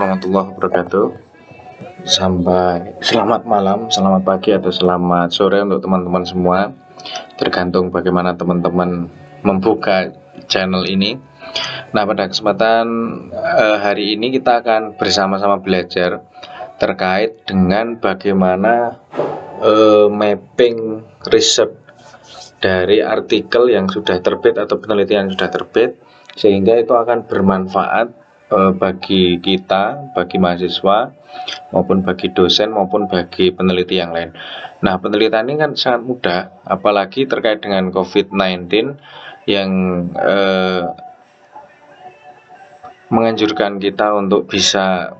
warahmatullahi wabarakatuh. Sampai selamat malam, selamat pagi, atau selamat sore untuk teman-teman semua, tergantung bagaimana teman-teman membuka channel ini. Nah, pada kesempatan hari ini kita akan bersama-sama belajar terkait dengan bagaimana mapping riset dari artikel yang sudah terbit atau penelitian yang sudah terbit, sehingga itu akan bermanfaat bagi kita, bagi mahasiswa, maupun bagi dosen, maupun bagi peneliti yang lain. Nah, penelitian ini kan sangat mudah, apalagi terkait dengan COVID-19 yang menganjurkan kita untuk bisa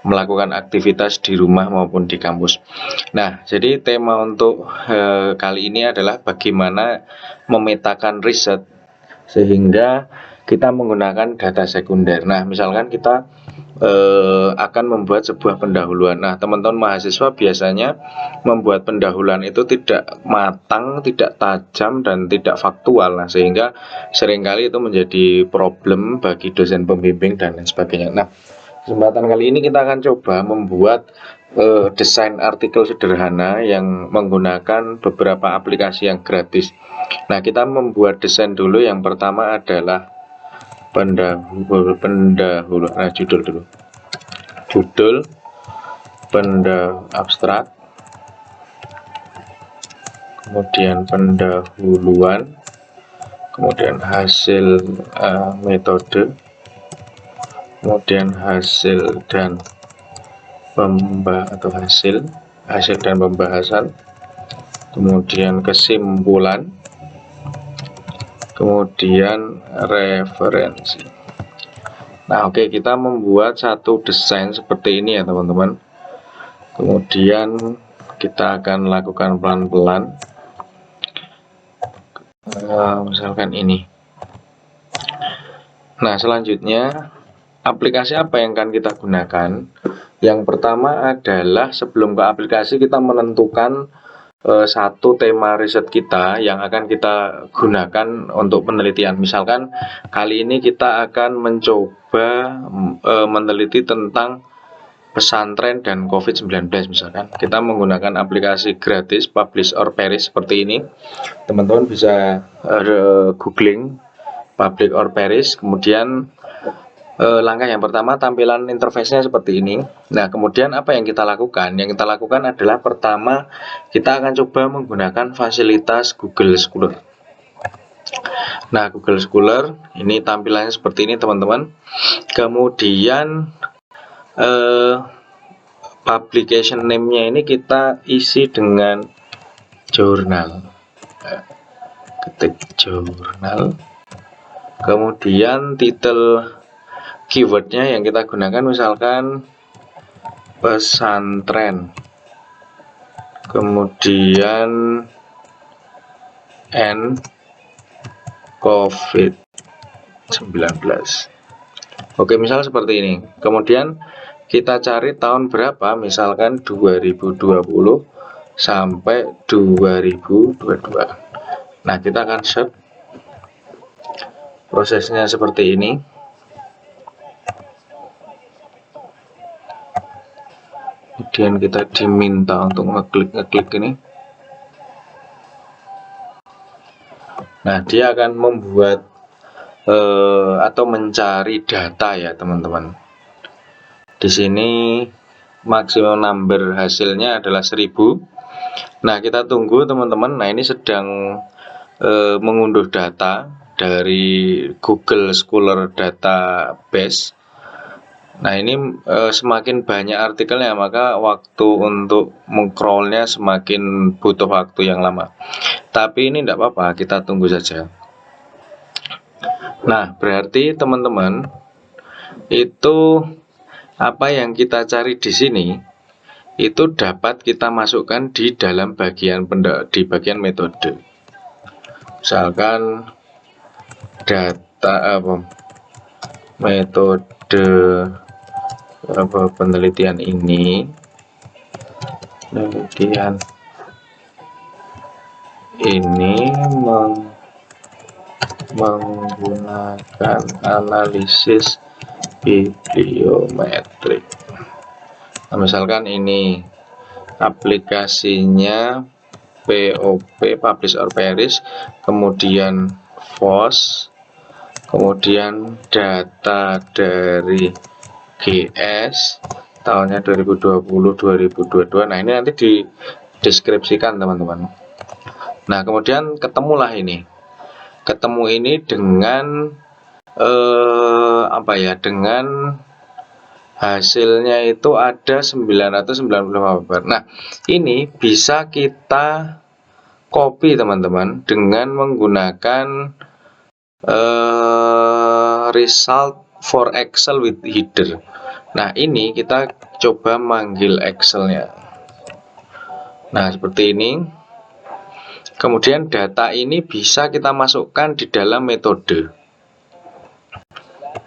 melakukan aktivitas di rumah maupun di kampus. Nah, jadi tema untuk kali ini adalah bagaimana memetakan riset sehingga kita menggunakan data sekunder. Nah, misalkan kita akan membuat sebuah pendahuluan. Nah, teman-teman mahasiswa biasanya membuat pendahuluan itu tidak matang, tidak tajam, dan tidak faktual. Nah, sehingga seringkali itu menjadi problem bagi dosen pembimbing dan lain sebagainya. Nah, kesempatan kali ini kita akan coba membuat desain artikel sederhana yang menggunakan beberapa aplikasi yang gratis. Nah, kita membuat desain dulu. Yang pertama adalah pendahulu. Nah, judul dulu. Judul abstrak, kemudian pendahuluan, kemudian hasil metode, kemudian hasil dan hasil dan pembahasan, kemudian kesimpulan, kemudian referensi. Nah, oke, kita membuat satu desain seperti ini ya teman-teman. Kemudian kita akan lakukan pelan-pelan, misalkan ini. Nah, selanjutnya aplikasi apa yang akan kita gunakan? Yang pertama adalah sebelum ke aplikasi kita menentukan satu tema riset kita yang akan kita gunakan untuk penelitian. Misalkan kali ini kita akan mencoba meneliti tentang pesantren dan COVID-19. Misalkan kita menggunakan aplikasi gratis Publish or Perish seperti ini. Teman-teman bisa googling Publish or Perish, kemudian langkah yang pertama, tampilan interface-nya seperti ini. Nah, kemudian apa yang kita lakukan? Yang kita lakukan adalah pertama, kita akan coba menggunakan fasilitas Google Scholar. Nah, Google Scholar ini tampilannya seperti ini teman-teman. Kemudian publication name-nya ini kita isi dengan jurnal. Ketik jurnal. Kemudian titel keywordnya yang kita gunakan misalkan pesantren, kemudian N COVID-19. Oke, misal seperti ini. Kemudian kita cari tahun berapa, misalkan 2020 sampai 2022. Nah, kita akan search. Prosesnya seperti ini. Kemudian kita diminta untuk ngeklik ini. Nah, dia akan membuat atau mencari data ya teman-teman. Di sini maksimum number hasilnya adalah 1000. Nah, kita tunggu teman-teman. Nah, ini sedang mengunduh data dari Google Scholar Database. Nah, ini semakin banyak artikelnya, maka waktu untuk meng-crawlnya semakin butuh waktu yang lama. Tapi ini tidak apa-apa, kita tunggu saja. Nah, berarti teman-teman, itu apa yang kita cari di sini itu dapat kita masukkan di dalam bagian metode. Misalkan data metode penelitian ini, menggunakan analisis bibliometrik. Nah, misalkan ini aplikasinya POP, publish or perish, kemudian FOSS, kemudian data dari GS tahunnya 2020-2022. Nah, ini nanti dideskripsikan teman-teman. Nah, kemudian ketemulah ini. Ketemu ini dengan dengan hasilnya itu ada 995 babar. Nah, ini bisa kita copy teman-teman dengan menggunakan result for Excel with header. Nah, ini kita coba manggil Excelnya. Nah, seperti ini. Kemudian data ini bisa kita masukkan di dalam metode.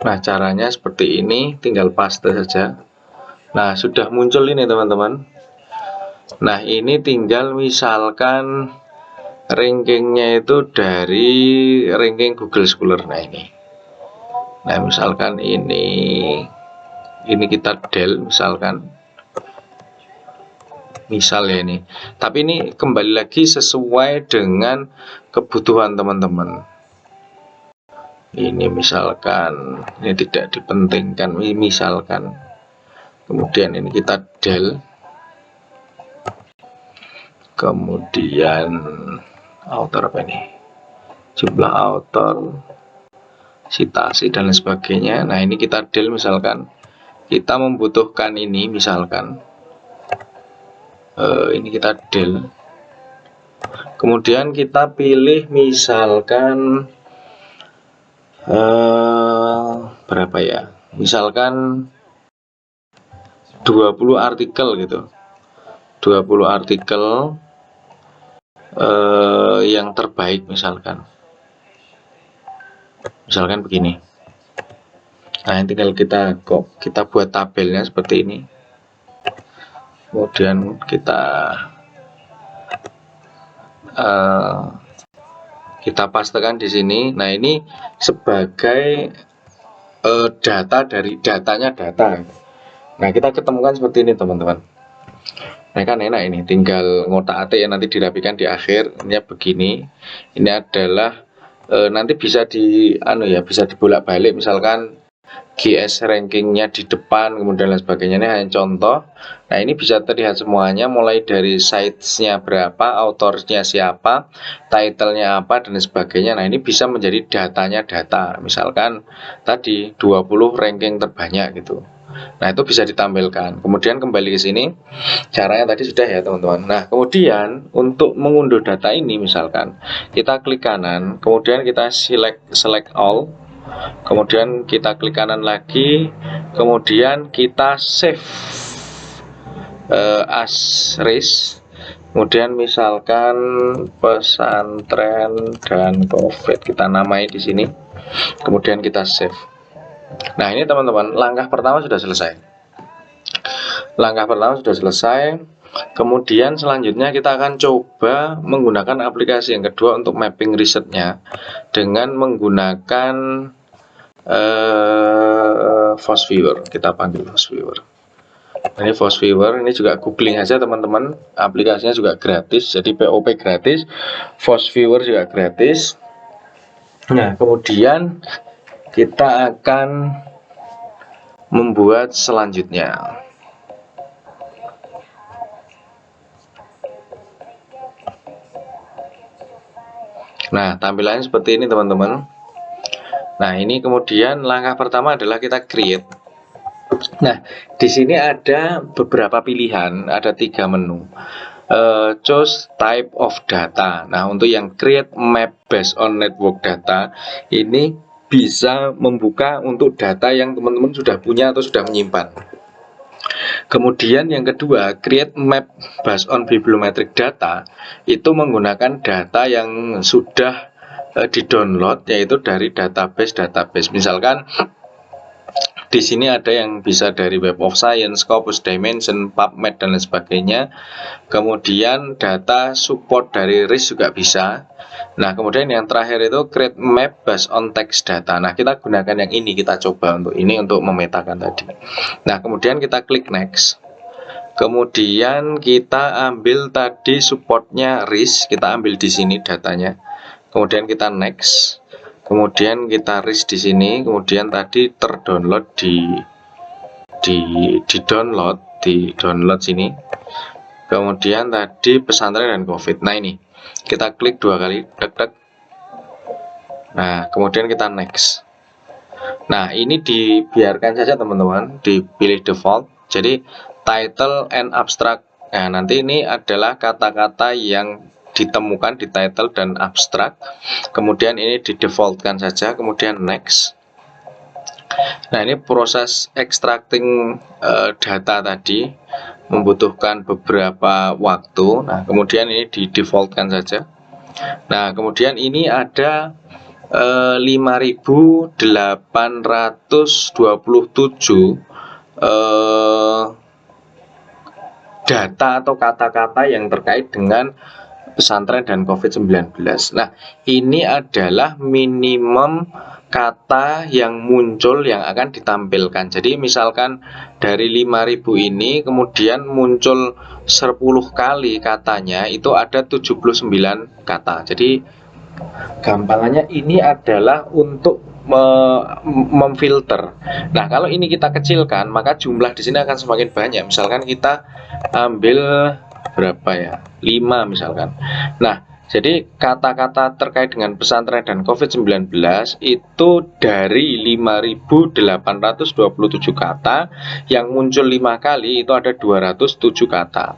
Nah, caranya seperti ini, tinggal paste saja. Nah, sudah muncul ini teman-teman. Nah, ini tinggal misalkan rankingnya itu dari ranking Google Scholar. Nah, ini. Nah, misalkan ini kita del misalkan. Misal ya ini. Tapi ini kembali lagi sesuai dengan kebutuhan teman-teman. Ini misalkan ini tidak dipentingkan, misalkan. Kemudian ini kita del. Kemudian author apa ini? Jumlah author, citasi dan lain sebagainya. Nah, ini kita del misalkan. Kita membutuhkan ini misalkan. Ini kita del. Kemudian kita pilih misalkan berapa ya? Misalkan 20 artikel gitu. 20 artikel yang terbaik misalkan. Misalkan begini. Nah, tinggal kita buat tabelnya seperti ini. Kemudian kita pastekan di sini. Nah, ini sebagai data dari datanya data. Nah, kita ketemukan seperti ini teman-teman. Nah, kan enak ini, tinggal ngotak-atik yang nanti dirapikan di akhir. Ini begini. Ini adalah nanti bisa bisa dibolak-balik, misalkan GS rankingnya di depan, kemudian lain sebagainya. Ini hanya contoh. Nah, ini bisa terlihat semuanya, mulai dari sites-nya berapa, authors-nya siapa, title-nya apa, dan lain sebagainya. Nah, ini bisa menjadi datanya data. Misalkan tadi 20 ranking terbanyak gitu. Nah, itu bisa ditampilkan. Kemudian kembali ke sini, caranya tadi sudah ya teman-teman. Nah, kemudian untuk mengunduh data ini misalkan kita klik kanan, kemudian kita select all, kemudian kita klik kanan lagi, kemudian kita save as res, kemudian misalkan pesantren dan COVID kita namai di sini, kemudian kita save. Nah, ini teman-teman, langkah pertama sudah selesai. Kemudian selanjutnya kita akan coba menggunakan aplikasi yang kedua untuk mapping risetnya dengan menggunakan FOSS Viewer. Kita panggil FOSS Viewer. Ini FOSS Viewer, ini juga googling aja teman-teman. Aplikasinya juga gratis, jadi POP gratis, FOSS Viewer juga gratis. Nah, kemudian kita akan membuat selanjutnya. Nah, tampilannya seperti ini teman-teman. Nah, ini kemudian langkah pertama adalah kita create. Nah, di sini ada beberapa pilihan, ada 3 menu. Choose type of data. Nah, untuk yang create map based on network data, ini bisa membuka untuk data yang teman-teman sudah punya atau sudah menyimpan. Kemudian yang kedua, create map based on bibliometric data, itu menggunakan data yang sudah di-download, yaitu dari database. Misalkan Di sini ada yang bisa dari Web of Science, Scopus, Dimension, PubMed dan lain sebagainya. Kemudian data support dari RIS juga bisa. Nah, kemudian yang terakhir itu create map based on text data. Nah, kita gunakan yang ini, kita coba untuk ini untuk memetakan tadi. Nah, kemudian kita klik next. Kemudian kita ambil tadi supportnya RIS, kita ambil di sini datanya. Kemudian kita next. Kemudian kita RIS di sini, kemudian tadi terdownload di download sini. Kemudian tadi pesantren dan COVID. Nah, ini kita klik 2 kali, tek. Nah, kemudian kita next. Nah, ini dibiarkan saja teman-teman, dipilih default. Jadi title and abstract. Nah, nanti ini adalah kata-kata yang ditemukan di title dan abstract. Kemudian ini di defaultkan saja, kemudian next. Nah, ini proses extracting data tadi membutuhkan beberapa waktu. Nah, kemudian ini di defaultkan saja. Nah, kemudian ini ada 5.827 data atau kata-kata yang terkait dengan pesantren dan COVID-19. Nah, ini adalah minimum kata yang muncul yang akan ditampilkan. Jadi misalkan dari 5.000 ini kemudian muncul 10 kali katanya, itu ada 79 kata. Jadi gampangannya ini adalah untuk memfilter. Nah, kalau ini kita kecilkan, maka jumlah di sini akan semakin banyak. Misalkan kita ambil berapa ya? 5 misalkan. Nah, jadi kata-kata terkait dengan pesantren dan COVID-19 itu dari 5.827 kata, yang muncul 5 kali itu ada 207 kata.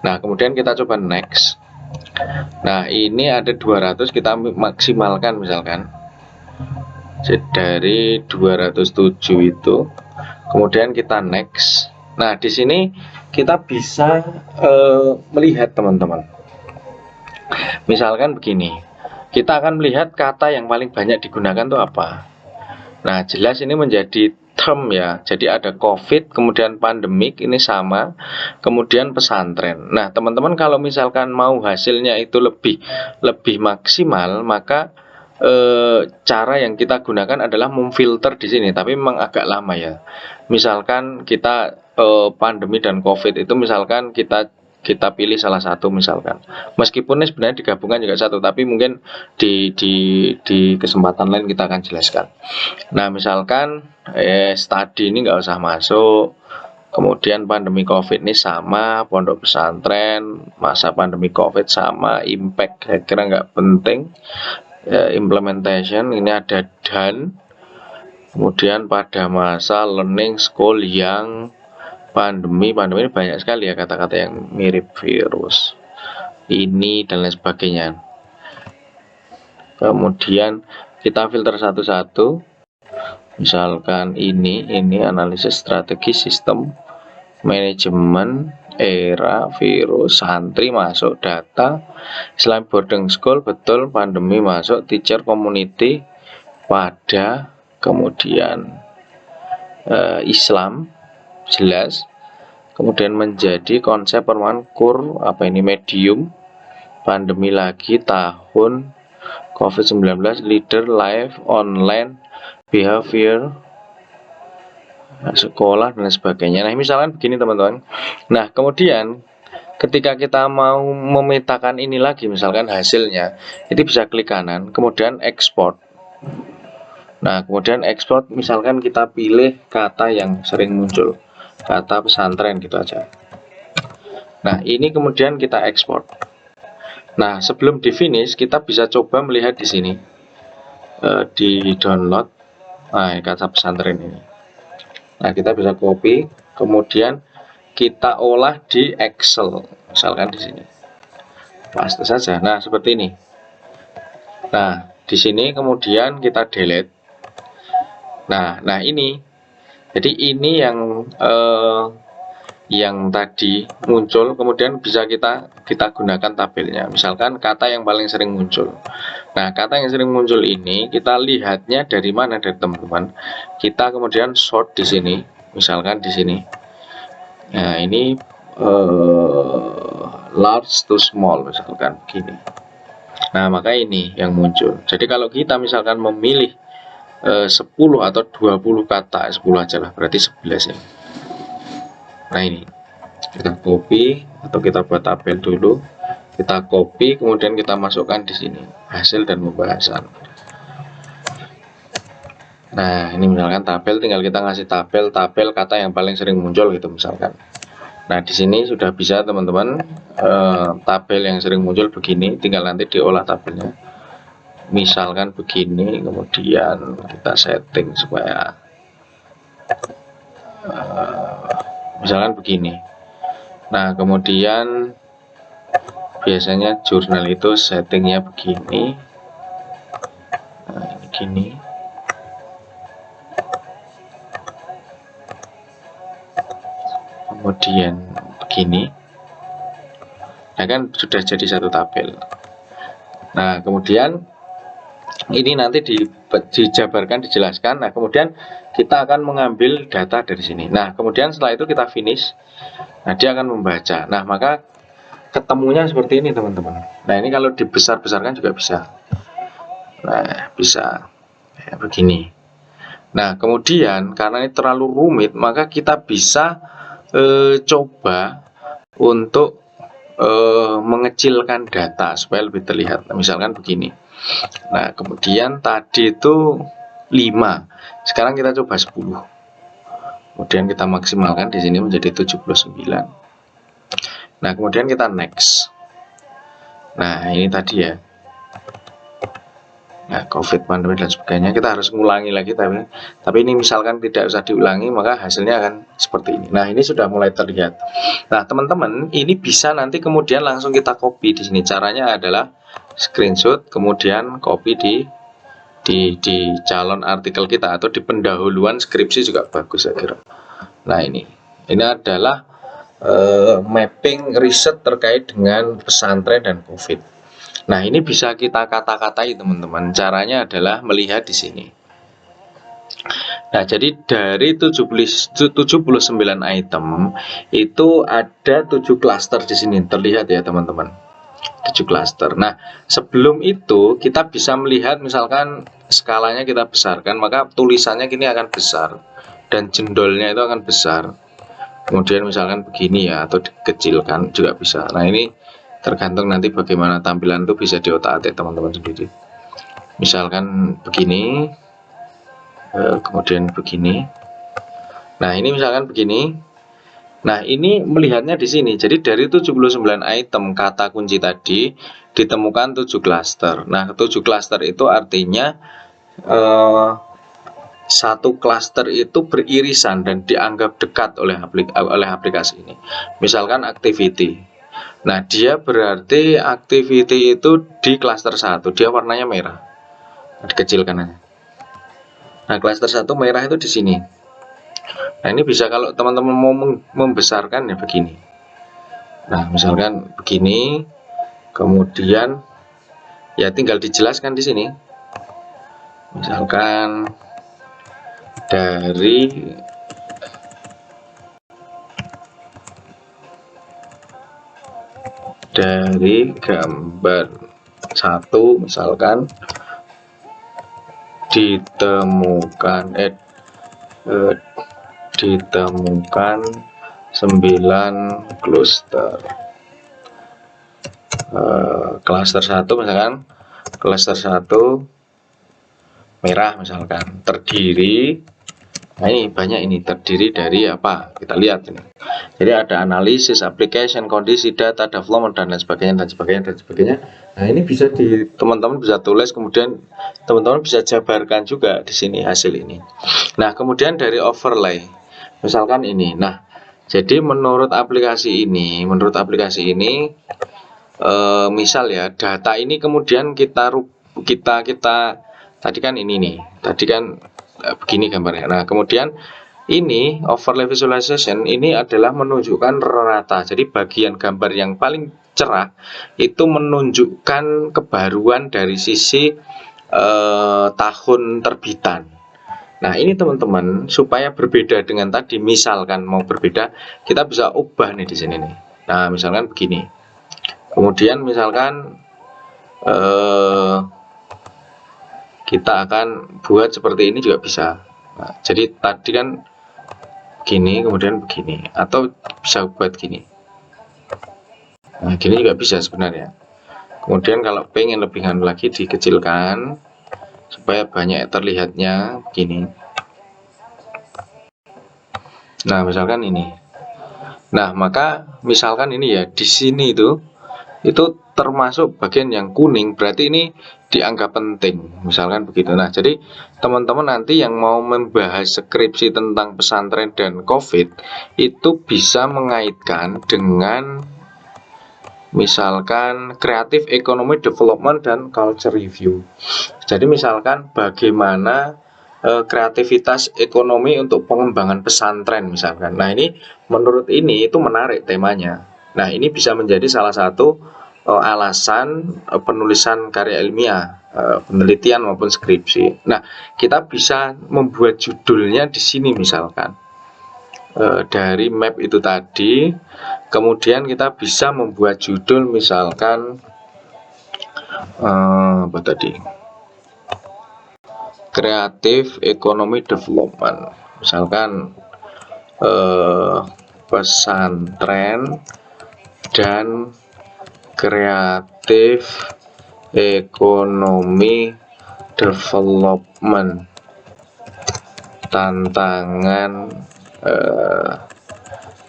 Nah, kemudian kita coba next. Nah, ini ada 200, kita maksimalkan misalkan. Jadi dari 207 itu, kemudian kita next. Nah, di sini kita bisa melihat teman-teman. Misalkan begini, kita akan melihat kata yang paling banyak digunakan itu apa. Nah, jelas ini menjadi term ya. Jadi ada COVID, kemudian pandemik, ini sama, kemudian pesantren. Nah, teman-teman kalau misalkan mau hasilnya itu lebih maksimal, maka cara yang kita gunakan adalah memfilter di sini, tapi memang agak lama ya. Misalkan kita pandemi dan COVID itu misalkan kita pilih salah satu misalkan. Meskipun ini sebenarnya digabungkan juga satu, tapi mungkin di kesempatan lain kita akan jelaskan. Nah, misalkan study ini nggak usah masuk. Kemudian pandemi COVID ini sama, pondok pesantren, masa pandemi COVID sama, impact saya kira nggak penting. Implementation ini ada dan, kemudian pada masa learning school yang pandemi ini banyak sekali ya kata-kata yang mirip virus ini dan lain sebagainya. Kemudian kita filter satu-satu. Misalkan ini analisis strategi sistem manajemen era virus, santri masuk, data Islam boarding school betul, pandemi masuk, teacher community pada, kemudian Islam jelas, kemudian menjadi konsep perman kur apa ini medium, pandemi lagi, tahun, COVID-19, leader, live, online, behavior, sekolah dan sebagainya. Nah, misalkan begini teman-teman. Nah, kemudian ketika kita mau memetakan ini lagi, misalkan hasilnya, itu bisa klik kanan, kemudian export. Nah, kemudian export, misalkan kita pilih kata yang sering muncul, kata pesantren gitu aja. Nah, ini kemudian kita ekspor. Nah, sebelum di finish, kita bisa coba melihat di sini, di download. Nah, kata pesantren ini. Nah, kita bisa copy, kemudian kita olah di Excel, misalkan di sini. Paste saja. Nah, seperti ini. Nah, di sini kemudian kita delete. Nah, ini. Jadi ini yang tadi muncul, kemudian bisa kita gunakan tabelnya. Misalkan kata yang paling sering muncul. Nah, kata yang sering muncul ini kita lihatnya dari mana, dari teman-teman. Kita kemudian sort di sini, misalkan di sini. Nah, ini large to small misalkan begini. Nah, maka ini yang muncul. Jadi kalau kita misalkan memilih 10 atau 20 kata, 10 aja lah, berarti 11 ya. Nah, ini kita copy atau kita buat tabel dulu. Kita copy, kemudian kita masukkan di sini hasil dan pembahasan. Nah, ini misalkan tabel, tinggal kita ngasih tabel kata yang paling sering muncul gitu misalkan. Nah, di sini sudah bisa teman-teman, tabel yang sering muncul begini, tinggal nanti diolah tabelnya. Misalkan begini, kemudian kita setting supaya misalkan begini. Nah, kemudian biasanya jurnal itu settingnya begini. Nah, ini gini. Kemudian begini. Nah, kan sudah jadi satu tabel. Nah, kemudian ini nanti dijabarkan, dijelaskan. Nah, kemudian kita akan mengambil data dari sini. Nah, kemudian setelah itu kita finish. Nah, dia akan membaca. Nah, maka ketemunya seperti ini teman-teman. Nah, ini kalau dibesar-besarkan juga bisa. Nah, bisa ya, begini. Nah, kemudian karena ini terlalu rumit, maka kita bisa coba untuk mengecilkan data supaya lebih terlihat. Nah, misalkan begini. Nah, kemudian tadi itu 5, sekarang kita coba 10. Kemudian kita maksimalkan di sini menjadi 79. Nah, kemudian kita next. Nah, ini tadi ya. Nah, COVID, pandemi dan sebagainya, kita harus ngulangi lagi, tapi ini misalkan tidak usah diulangi, maka hasilnya akan seperti ini. Nah, ini sudah mulai terlihat. Nah, teman-teman, ini bisa nanti kemudian langsung kita copy di sini. Caranya adalah screenshot, kemudian copy di calon artikel kita atau di pendahuluan skripsi juga bagus saya kira. Nah, ini adalah mapping riset terkait dengan pesantren dan COVID. Nah, ini bisa kita kata-katai teman-teman. Caranya adalah melihat di sini. Nah, jadi dari 79 item itu ada 7 klaster di sini, terlihat ya teman-teman. 7 klaster. Nah, sebelum itu kita bisa melihat misalkan skalanya kita besarkan, maka tulisannya kini akan besar dan jendolnya itu akan besar. Kemudian misalkan begini ya, atau dikecilkan juga bisa. Nah, ini tergantung nanti bagaimana tampilan itu bisa diotak-atik teman-teman sendiri. Misalkan begini, kemudian begini. Nah, ini misalkan begini. Nah, ini melihatnya di sini. Jadi dari 79 item kata kunci tadi ditemukan 7 klaster. Nah, 7 klaster itu artinya satu klaster itu beririsan dan dianggap dekat oleh aplikasi ini. Misalkan activity. Nah, dia berarti activity itu di klaster 1, dia warnanya merah. Dikecilkan aja. Nah, klaster 1 merah itu di sini. Nah, ini bisa kalau teman-teman mau membesarkan ya begini. Nah, misalkan begini, kemudian ya tinggal dijelaskan di sini. Misalkan dari gambar 1 misalkan ditemukan 9 cluster. Cluster 1 misalkan, cluster 1 merah misalkan, terdiri, nah ini banyak, ini terdiri dari apa, kita lihat ini. Jadi ada analisis, application, kondisi, data, development, dan lain sebagainya, dan sebagainya. Nah, ini bisa teman-teman bisa tulis, kemudian teman-teman bisa jabarkan juga di sini hasil ini. Nah, kemudian dari overlay, misalkan ini. Nah, jadi menurut aplikasi ini, misal ya, data ini kemudian kita tadi kan ini nih, tadi kan begini gambarnya. Nah, kemudian Ini overlay visualization ini adalah menunjukkan rata. Jadi bagian gambar yang paling cerah itu menunjukkan kebaruan dari sisi tahun terbitan. Nah, ini teman-teman, supaya berbeda dengan tadi, misalkan mau berbeda, kita bisa ubah nih di sini nih. Nah, misalkan begini. Kemudian misalkan kita akan buat seperti ini juga bisa. Nah, jadi tadi kan gini, kemudian begini, atau bisa buat gini. Nah, gini juga bisa sebenarnya. Kemudian kalau pengen lebih lagi, dikecilkan supaya banyak terlihatnya begini. Nah, misalkan ini. Nah, maka misalkan ini ya, di sini itu termasuk bagian yang kuning, berarti ini dianggap penting, misalkan begitu. Nah, jadi teman-teman nanti yang mau membahas skripsi tentang pesantren dan COVID itu bisa mengaitkan dengan misalkan creative economy development dan culture review. Jadi misalkan bagaimana kreativitas ekonomi untuk pengembangan pesantren misalkan. Nah, ini menurut ini itu menarik temanya. Nah, ini bisa menjadi salah satu alasan penulisan karya ilmiah, penelitian maupun skripsi. Nah, kita bisa membuat judulnya di sini misalkan dari map itu tadi. Kemudian kita bisa membuat judul misalkan apa tadi? Creative Economy Development. Misalkan pesantren dan kreatif ekonomi development, tantangan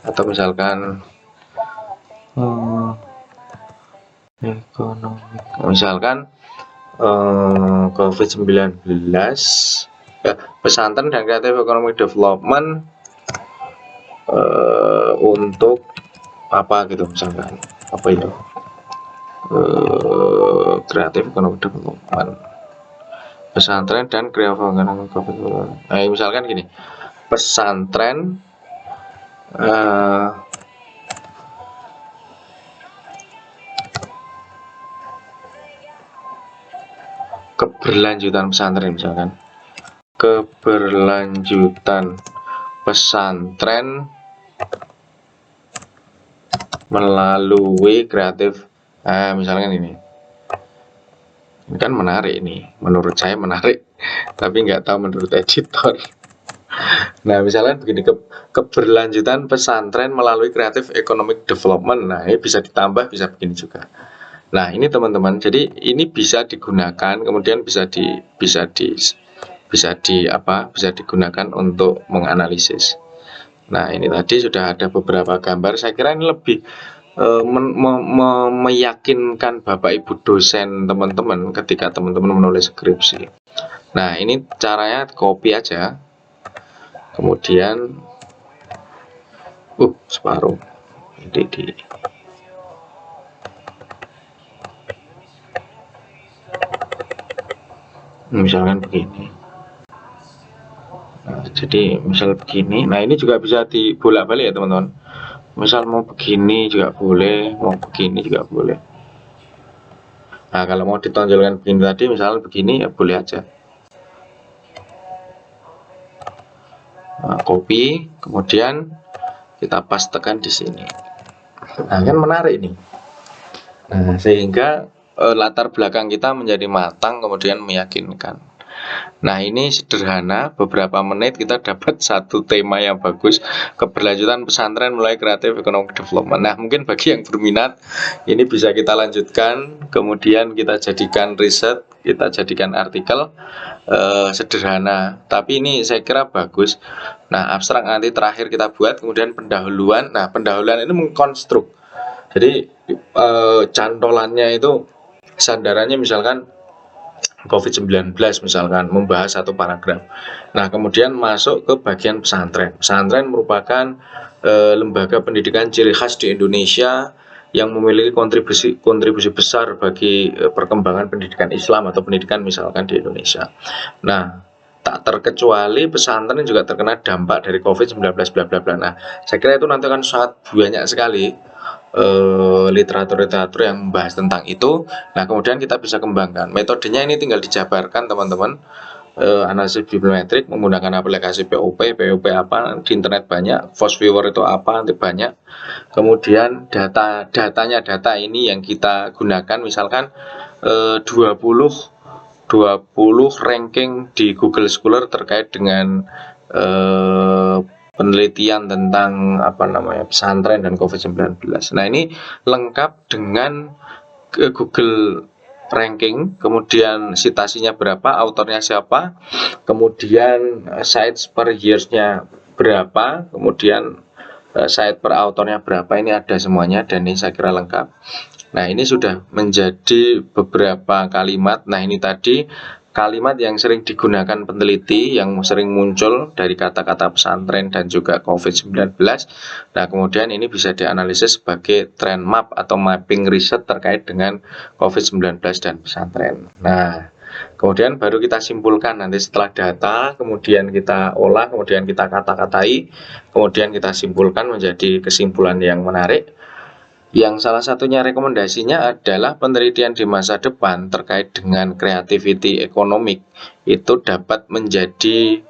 atau misalkan ekonomi, misalkan COVID-19, pesantren dan kreatif ekonomi development untuk apa gitu, misalkan apa ya, kreatif ekonomi development pesantren dan kreatif ekonomi development. Nah, misalkan gini, pesantren keberlanjutan pesantren, misalkan keberlanjutan pesantren melalui kreatif. Nah, misalkan ini kan menarik, ini menurut saya menarik, tapi nggak tahu menurut editor. Nah, misalnya begini, keberlanjutan pesantren melalui kreatif economic development. Nah, ini bisa ditambah, bisa begini juga. Nah, ini teman-teman, jadi ini bisa digunakan, kemudian bisa digunakan untuk menganalisis. Nah, ini tadi sudah ada beberapa gambar. Saya kira ini lebih meyakinkan Bapak Ibu dosen teman-teman ketika teman-teman menulis skripsi. Nah, ini caranya copy aja. Kemudian separuh. Jadi misalkan begini. Nah, jadi misal begini. Nah, ini juga bisa dibolak-balik ya teman-teman. Misal mau begini juga boleh, mau begini juga boleh. Nah, kalau mau ditonjolkan begini tadi, misalnya begini ya boleh aja. Nah, copy, kemudian kita pastekan di sini. Nah, kan menarik ini. Nah, sehingga latar belakang kita menjadi matang, kemudian meyakinkan. Nah, ini sederhana, beberapa menit kita dapat satu tema yang bagus, keberlanjutan pesantren mulai kreatif ekonomi development. Nah, mungkin bagi yang berminat, ini bisa kita lanjutkan, kemudian kita jadikan riset, kita jadikan artikel, sederhana, tapi ini saya kira bagus. Nah, abstrak nanti terakhir kita buat, kemudian pendahuluan. Nah, pendahuluan ini mengkonstruk. Jadi cantolannya itu sandarannya misalkan COVID-19 misalkan, membahas satu paragraf. Nah, kemudian masuk ke bagian pesantren. Pesantren merupakan lembaga pendidikan ciri khas di Indonesia yang memiliki kontribusi besar bagi perkembangan pendidikan Islam atau pendidikan misalkan di Indonesia. Nah, tak terkecuali pesantren juga terkena dampak dari COVID-19 bla bla bla. Nah, saya kira itu nanti akan sangat banyak sekali literatur-literatur yang membahas tentang itu. Nah, kemudian kita bisa kembangkan. Metodenya ini tinggal dijabarkan teman-teman. Analisis bibliometrik menggunakan aplikasi POP apa di internet banyak, Force Viewer itu apa nanti banyak. Kemudian data ini yang kita gunakan, misalkan 20 ranking di Google Scholar terkait dengan penelitian tentang pesantren dan COVID-19. Nah, ini lengkap dengan Google ranking, kemudian citasinya berapa, autornya siapa, kemudian sites per years-nya berapa, kemudian site per autornya berapa, ini ada semuanya dan ini saya kira lengkap. Nah, ini sudah menjadi beberapa kalimat. Nah, ini tadi kalimat yang sering digunakan peneliti, yang sering muncul dari kata-kata pesantren dan juga COVID-19. Nah, kemudian ini bisa dianalisis sebagai trend map atau mapping riset terkait dengan COVID-19 dan pesantren. Nah, kemudian baru kita simpulkan nanti setelah data, kemudian kita olah, kemudian kita kata-katai, kemudian kita simpulkan menjadi kesimpulan yang menarik. Yang salah satunya rekomendasinya adalah penelitian di masa depan terkait dengan creativity economic itu dapat menjadi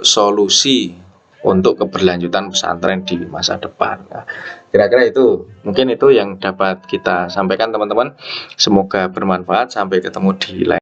solusi untuk keberlanjutan pesantren di masa depan. Nah, kira-kira itu, mungkin itu yang dapat kita sampaikan teman-teman. Semoga bermanfaat. Sampai ketemu di lain